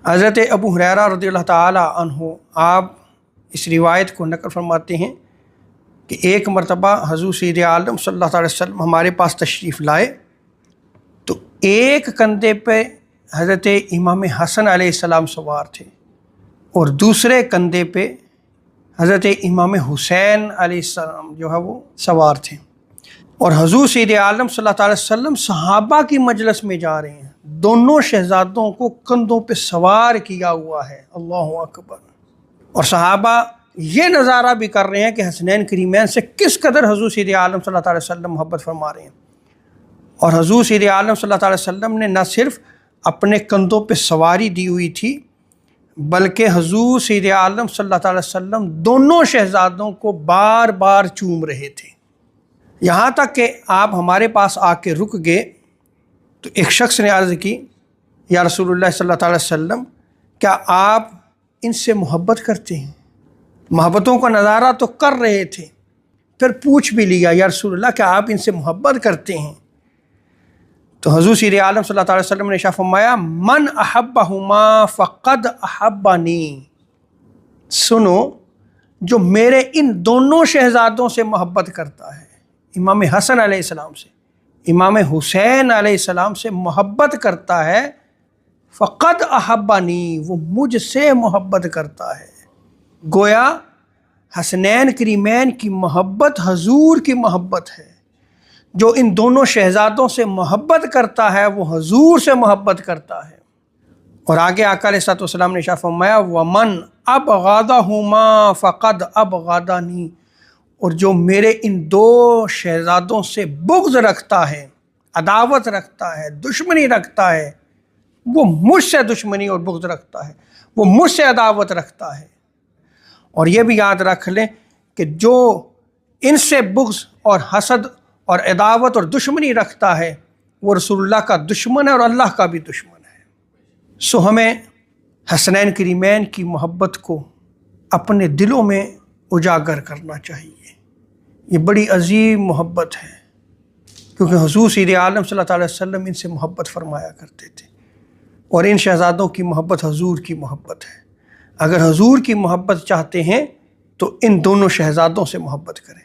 حضرت ابو ہریرہ رضی اللہ تعالی عنہ آپ اس روایت کو نقل فرماتے ہیں کہ ایک مرتبہ حضور سید عالم صلی اللہ علیہ وسلم ہمارے پاس تشریف لائے تو ایک کندھے پہ حضرت امام حسن علیہ السلام سوار تھے اور دوسرے کندھے پہ حضرت امام حسین علیہ السلام جو ہے وہ سوار تھے، اور حضور سید عالم صلی اللہ علیہ وسلم صحابہ کی مجلس میں جا رہے ہیں، دونوں شہزادوں کو کندھوں پہ سوار کیا ہوا ہے، اللہ اکبر، اور صحابہ یہ نظارہ بھی کر رہے ہیں کہ حسنین کریمین سے کس قدر حضور سید عالم صلی اللہ علیہ وسلم محبت فرما رہے ہیں۔ اور حضور سید عالم صلی اللہ علیہ وسلم نے نہ صرف اپنے کندھوں پہ سواری دی ہوئی تھی بلکہ حضور سید عالم صلی اللہ علیہ وسلم دونوں شہزادوں کو بار بار چوم رہے تھے، یہاں تک کہ آپ ہمارے پاس آ کے رک گئے تو ایک شخص نے عرض کی، یا رسول اللہ صلی اللہ علیہ وسلم، کیا آپ ان سے محبت کرتے ہیں؟ محبتوں کا نظارہ تو کر رہے تھے، پھر پوچھ بھی لیا، یا رسول اللہ کیا آپ ان سے محبت کرتے ہیں؟ تو حضور سید عالم صلی اللہ علیہ وسلم نے ارشاد فرمایا، من احبہما فقد احبنی، سنو جو میرے ان دونوں شہزادوں سے محبت کرتا ہے، امام حسن علیہ السلام سے، امام حسین علیہ السلام سے محبت کرتا ہے، فقد احبنی، وہ مجھ سے محبت کرتا ہے۔ گویا حسنین کریمین کی محبت حضور کی محبت ہے، جو ان دونوں شہزادوں سے محبت کرتا ہے وہ حضور سے محبت کرتا ہے۔ اور آگے آقا علیہ الصلوۃ والسلام نے ارشاد فرمایا، وَمَنْ أَبْغَضَهُمَا فَقَدْ أَبْغَضَنِي، اور جو میرے ان دو شہزادوں سے بغض رکھتا ہے، عداوت رکھتا ہے، دشمنی رکھتا ہے، وہ مجھ سے دشمنی اور بغض رکھتا ہے، وہ مجھ سے عداوت رکھتا ہے۔ اور یہ بھی یاد رکھ لیں کہ جو ان سے بغض اور حسد اور عداوت اور دشمنی رکھتا ہے وہ رسول اللہ کا دشمن ہے اور اللہ کا بھی دشمن ہے۔ سو ہمیں حسنین کریمین کی محبت کو اپنے دلوں میں اجاگر کرنا چاہیے، یہ بڑی عظیم محبت ہے، کیونکہ حضور سید عالم صلی اللہ علیہ وسلم ان سے محبت فرمایا کرتے تھے، اور ان شہزادوں کی محبت حضور کی محبت ہے۔ اگر حضور کی محبت چاہتے ہیں تو ان دونوں شہزادوں سے محبت کریں۔